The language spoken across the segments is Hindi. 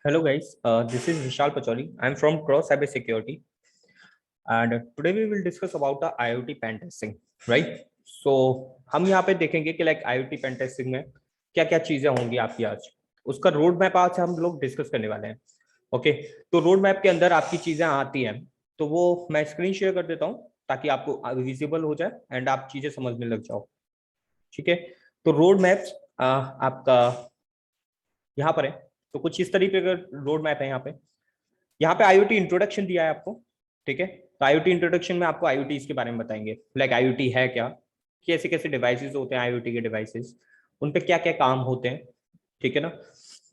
Hello guys, this is Vishal Pachori. I'm from Cross Cyber Security, and today we will discuss about the IoT pen testing, right? So हम यहाँ पे देखेंगे कि लाइक IoT pen testing में क्या क्या चीजें होंगी आपकी आज, उसका रोड मैप आज हम लोग डिस्कस करने वाले हैं। ओके, तो रोड मैप के अंदर आपकी चीजें आती हैं, तो वो मैं स्क्रीन शेयर कर देता हूँ ताकि आपको विजिबल हो जाए एंड आप चीजें समझने लग जाओ। ठीक है, तो रोड मैप्स आपका यहाँ पर है। तो कुछ इस तरीके का रोड मैप है यहाँ पे आईओटी इंट्रोडक्शन दिया है आपको। ठीक है, तो आईओटी इंट्रोडक्शन में आपको आईओटी इसके बारे में बताएंगे, लाइक आईओटी है क्या, कैसे कैसे डिवाइसेस होते हैं आईओटी के डिवाइसेस, उन पे क्या क्या काम होते हैं। ठीक है ना,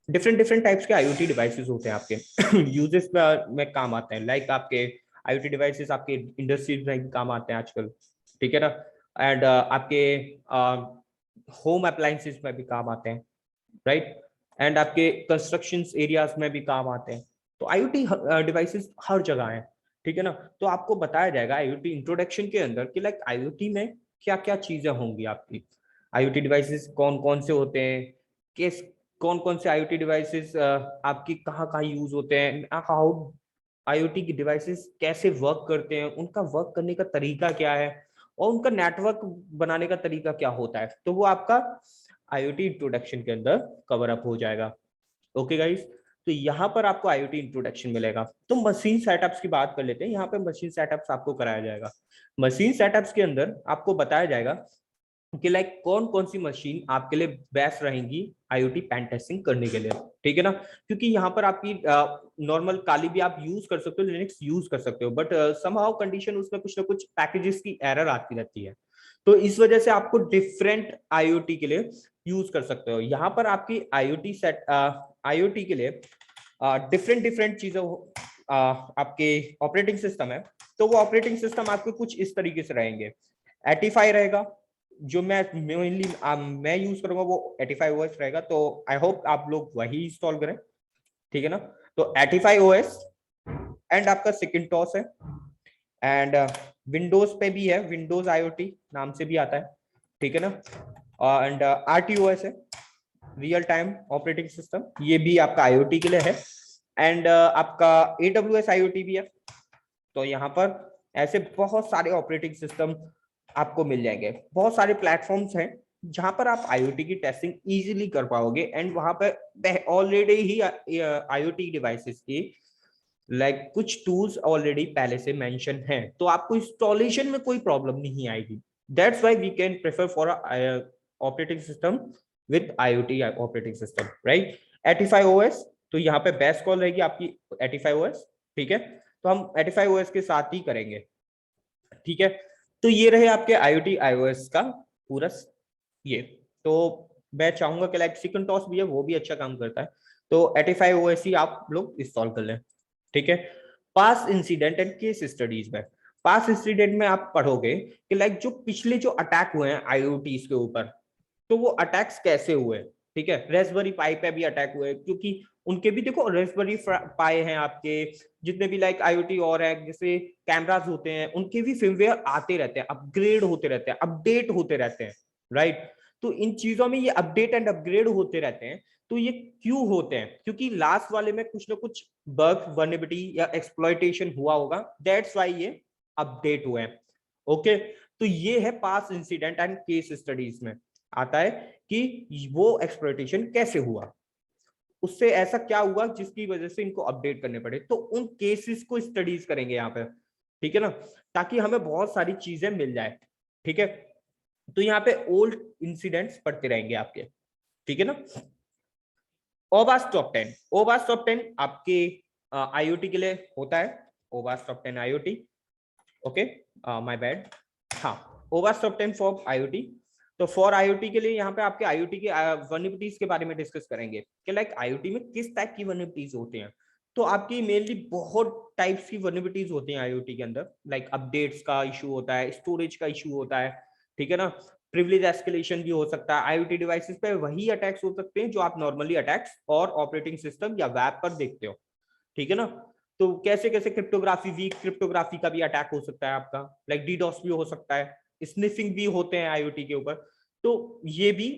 डिफरेंट डिफरेंट टाइप्स के आईओटी डिवाइसेस होते हैं आपके यूजेस में काम आते हैं, लाइक आपके आईओटी डिवाइसेस आपके इंडस्ट्रीज में भी काम आते हैं आजकल। ठीक है ना, एंड आपके होम अप्लायंसेस में भी काम आते हैं, राइट, एंड आपके कंस्ट्रक्शन एरियाज में भी काम आते हैं। तो आईओटी डिवाइसेस हर जगह हैं। ठीक है ना, तो आपको बताया जाएगा आईओटी इंट्रोडक्शन के अंदर कि लाइक आईओटी में क्या क्या चीजें होंगी आपकी, आईओटी डिवाइसेस कौन कौन से होते हैं, किस कौन कौन से आईओटी डिवाइसेस आपकी कहाँ कहाँ यूज होते हैं, हाउ आईओटी की डिवाइसेस कैसे वर्क करते हैं, उनका वर्क करने का तरीका क्या है, और उनका नेटवर्क बनाने का तरीका क्या होता है, तो वो आपका आईओटी इंट्रोडक्शन के अंदर कवर अप हो जाएगा। ओके गाइस, तो यहाँ पर आपको आईओटी इंट्रोडक्शन मिलेगा। तो मशीन सेटअप्स की बात कर लेते हैं, यहाँ पे मशीन सेटअप्स आपको कराया जाएगा। मशीन सेटअप्स के अंदर आपको बताया जाएगा कि लाइक कौन कौन सी मशीन आपके लिए बेस्ट रहेंगी आईओटी पेन टेस्टिंग करने के लिए। ठीक है ना, क्योंकि यहाँ पर आपकी नॉर्मल काली भी आप यूज कर सकते हो, लिनक्स यूज कर सकते हो, बट समहाउ कंडीशन उसमें कुछ ना कुछ पैकेजेस की एरर आती रहती है। तो इस वजह से आपको डिफरेंट आईओटी के लिए यूज कर सकते हो। यहाँ पर आपकी आईओटी के लिए डिफरेंट डिफरेंट चीजें आपके ऑपरेटिंग सिस्टम है। तो वो ऑपरेटिंग सिस्टम आपके कुछ इस तरीके से रहेंगे। 85 रहेगा, जो मैं मेनली मैं यूज करूंगा वो 85 ओएस रहेगा, तो आई होप आप लोग वही इंस्टॉल करें। ठीक है ना, तो 85 ओएस एंड आपका सिकिंटॉस है, एंड विंडोज पे भी है, विंडोज आईओटी नाम से भी आता है। ठीक है ना, एंड आरटीओएस है, रियल टाइम ऑपरेटिंग सिस्टम, ये भी आपका आईओटी के लिए है। एंड आपका एडब्ल्यूएस आईओटी भी है। तो यहाँ पर ऐसे बहुत सारे ऑपरेटिंग सिस्टम आपको मिल जाएंगे, बहुत सारे प्लेटफॉर्म्स हैं जहां पर आप आईओटी की टेस्टिंग इजीली कर पाओगे, एंड वहां पर ऑलरेडी ही आईओटी डिवाइसेस की लाइक कुछ टूल्स ऑलरेडी पहले से मेंशन हैं, तो आपको इंस्टॉलेशन में कोई प्रॉब्लम नहीं आएगी। That's why we can prefer for operating system with IoT operating system, right. 85 OS, तो यहाँ पे बेस्ट कॉल रहेगी आपकी 85 ओएस। ठीक है, तो हम 85 ओएस के साथ ही करेंगे। ठीक है, तो ये रहे आपके आईओटी आईओएस का पूरा ये। तो मैं चाहूंगा कि लाइक सिकंटॉस भी है, वो भी अच्छा काम करता है, तो 85 ओएस ही आप लोग इंस्टॉल कर लें। ठीक है, पास इंसिडेंट एंड केस स्टडीज में, पास इंसिडेंट में आप पढ़ोगे कि लाइक जो पिछले जो अटैक हुए हैं आईओटी के ऊपर, तो वो अटैक्स कैसे हुए। ठीक है, रेस्पबेरी पाई पे भी अटैक हुए, क्योंकि उनके भी देखो रेस्पबेरी पाई हैं आपके, जितने भी लाइक आईओटी और है जैसे कैमरास होते हैं, उनके भी फिल्मवेयर आते रहते हैं, अपग्रेड होते रहते हैं, अपडेट होते रहते हैं, राइट। तो इन चीजों में ये अपडेट एंड अपग्रेड होते रहते हैं। तो ये क्यों होते हैं, क्योंकि लास्ट वाले में कुछ ना कुछ बग वल्नरेबिलिटी या एक्सप्लॉइटेशन हुआ होगा, दैट्स व्हाई ये अपडेट हुए हैं। ओके, तो ये है पास इंसिडेंट एंड केस स्टडीज में आता है कि वो एक्सप्लॉइटेशन कैसे हुआ, उससे ऐसा क्या हुआ जिसकी वजह से इनको अपडेट करने पड़े, तो उन केसेस को स्टडीज करेंगे यहाँ पे। ठीक है ना, ताकि हमें बहुत सारी चीजें मिल जाए। ठीक है, तो यहाँ पे ओल्ड इंसिडेंट्स पढ़ते रहेंगे आपके। ठीक है ना, ओबास टॉप 10, ओबास टॉप 10 आपके आईओटी के लिए होता है, ओबास top 10 IoT. Okay, my bad, हाँ, ओबास टॉप 10 फॉर आईओटी। तो फॉर आईओटी के लिए यहाँ पे आपके आईओटी के वल्नरेबिलिटीज के बारे में डिस्कस करेंगे कि लाइक आईओटी में किस टाइप की वल्नरेबिलिटीज होती हैं। तो आपकी मेनली बहुत टाइप्स की वल्नरेबिलिटीज होती हैं आईओटी के अंदर, लाइक अपडेट्स का इशू होता है, स्टोरेज का इशू होता है। ठीक है ना, प्रिविलेज एस्केलेशन भी हो सकता है आईओटी डिवाइसेस पे, वही अटैक्स हो सकते हैं जो आप नॉर्मली अटैक्स और ऑपरेटिंग सिस्टम या वेब पर देखते हो। ठीक है ना, तो कैसे कैसे क्रिप्टोग्राफी, वीक क्रिप्टोग्राफी का भी अटैक हो सकता है आपका, लाइक डीडोस भी हो सकता है, स्निफिंग भी होते हैं आईओटी के ऊपर, तो ये भी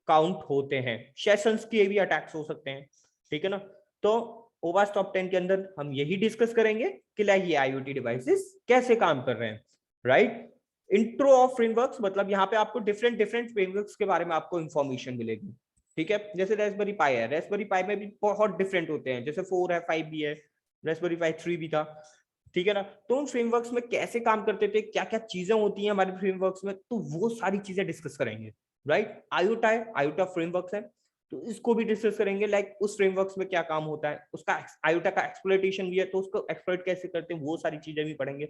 काउंट होते हैं, सेशंस के भी अटैक्स हो सकते हैं। ठीक है ना, तो ओवास टॉप 10 के अंदर हम यही डिस्कस करेंगे कि लाइक ये IoT डिवाइसेस कैसे काम कर रहे हैं, राइट। इंट्रो ऑफ फ्रेमवर्क्स, मतलब यहाँ पे आपको डिफरेंट डिफरेंट फ्रेमवर्क्स के बारे में आपको इंफॉर्मेशन मिलेगी, ठीक है। जैसे रेस्पबेरी पाई है, रेस्पबेरी पाई में भी बहुत डिफरेंट होते हैं, जैसे 4 है, 5 भी है, रेस्पबेरी पाई 3 भी था, ठीक है ना। तो उन फ्रेमवर्क्स में कैसे काम करते थे, क्या क्या चीजें होती हैं हमारे फ्रेमवर्क्स में, तो वो सारी चीजें डिस्कस करेंगे, राइट। आयोटा है, आयोटा फ्रेमवर्क्स है, तो इसको भी डिस्कस करेंगे, लाइक उस फ्रेमवर्क्स में क्या काम होता है, उसका आयोटा का एक्सप्लोइटेशन भी है, तो उसको एक्सप्लोइट कैसे करते हैं, वो सारी चीजें भी पढ़ेंगे,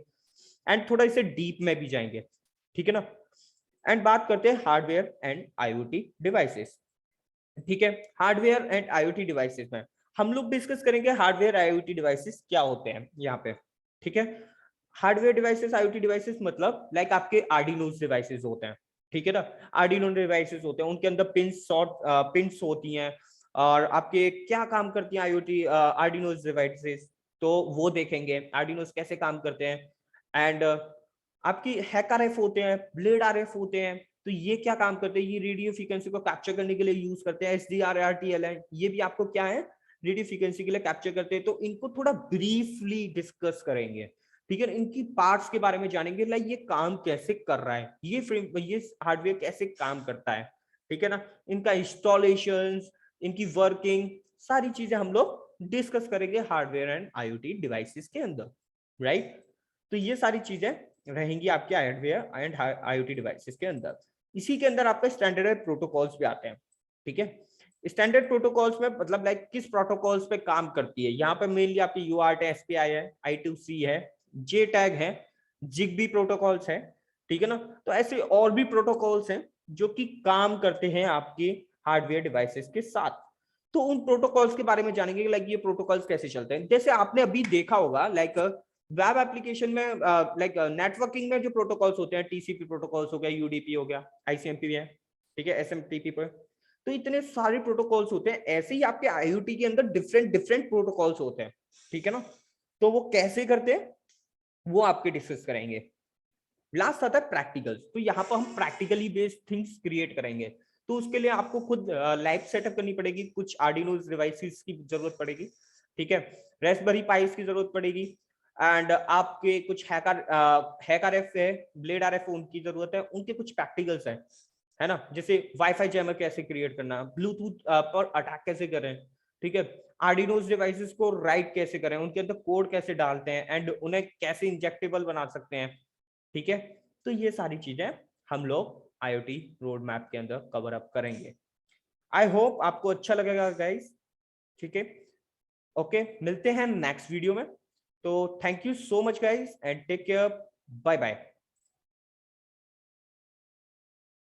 एंड थोड़ा इसे डीप में भी जाएंगे, ठीक है ना। एंड बात करते हैं हार्डवेयर एंड IoT डिवाइसेस, ठीक है। हार्डवेयर एंड IoT डिवाइसेस में हम लोग डिस्कस करेंगे हार्डवेयर IoT डिवाइसेस क्या होते हैं यहाँ पे, ठीक है। हार्डवेयर डिवाइसेस IoT डिवाइसेस मतलब लाइक आपके आर्डिनोस डिवाइसेस होते हैं, ठीक है ना। आर्डिनो डिवाइसेस होते हैं, उनके अंदर पिंस होती हैं, और आपके क्या काम करती हैं IoT आर्डिनोस डिवाइसेस, तो वो देखेंगे आर्डिनोस कैसे काम करते हैं। एंड आपकी हैक RF होते हैं, ब्लेड RF होते हैं, तो ये क्या काम करते हैं, ये रेडियो फ्रीक्वेंसी को कैप्चर करने के लिए यूज करते हैं। SDR RTL है, ये भी आपको क्या है, रेडियो फ्रीक्वेंसी के लिए कैप्चर करते हैं, तो इनको थोड़ा ब्रीफली डिस्कस करेंगे, ठीक है। इनकी पार्ट्स के बारे में जानेंगे, लाइक ये काम कैसे कर रहा है, ये हार्डवेयर कैसे काम करता है, ठीक है ना। इनका इंस्टॉलेशन, इनकी वर्किंग, सारी चीजें हम लोग डिस्कस करेंगे हार्डवेयर एंड IoT डिवाइसेस के अंदर, राइट। तो ये सारी चीजें रहेंगी आपके हार्डवेयर एंड IoT डिवाइसेस के अंदर। इसी के अंदर आपके स्टैंडर्ड प्रोटोकॉल्स भी आते हैं, ठीक है। स्टैंडर्ड प्रोटोकॉल्स में मतलब लाइक किस प्रोटोकॉल्स पे काम करती है, यहाँ पे मेनली आपकी UART है, SPI है, I2C है, JTAG है, ZigBee प्रोटोकॉल्स है, ठीक है ना। तो ऐसे और भी प्रोटोकॉल्स हैं जो कि काम करते हैं आपके हार्डवेयर डिवाइसेस के साथ। तो उन प्रोटोकॉल्स के बारे में जानेंगे, लाइक ये प्रोटोकॉल्स कैसे चलते हैं। जैसे आपने अभी देखा होगा लाइक वेब एप्लीकेशन में, लाइक नेटवर्किंग में जो प्रोटोकॉल्स होते हैं, TCP प्रोटोकॉल्स हो गया, UDP हो गया, ICMP है, ठीक है, SMTP पर, तो इतने सारे प्रोटोकॉल्स होते हैं। ऐसे ही आपके IoT के अंदर डिफरेंट डिफरेंट प्रोटोकॉल्स होते हैं, ठीक है ना। तो वो कैसे करते हैं वो आपके डिस्कस करेंगे। लास्ट आता है प्रैक्टिकल्स, तो यहाँ पर हम प्रैक्टिकली बेस्ड थिंग्स क्रिएट करेंगे। तो उसके लिए आपको खुद लाइव सेटअप करनी पड़ेगी, कुछ आर्डिनो डिवाइसेस की जरूरत पड़ेगी, ठीक है, रेस्पबेरी पाइस की जरूरत पड़ेगी, एंड आपके कुछ हैक RF है, ब्लेड RF उनकी जरूरत है, उनके कुछ प्रैक्टिकल्स है ना। जैसे वाईफाई जैमर कैसे क्रिएट करना, ब्लूटूथ पर अटैक कैसे करें, ठीक है, आर्डिनोस डिवाइसेस को राइट कैसे करें, उनके अंदर कोड कैसे डालते हैं, एंड उन्हें कैसे इंजेक्टेबल बना सकते हैं, ठीक है। तो ये सारी चीजें हम लोग IoT रोड मैप के अंदर कवर अप करेंगे। आई होप आपको अच्छा लगेगा गाइस, ठीक है। ओके, मिलते हैं नेक्स्ट वीडियो में। तो thank you so much guys and take care, bye bye.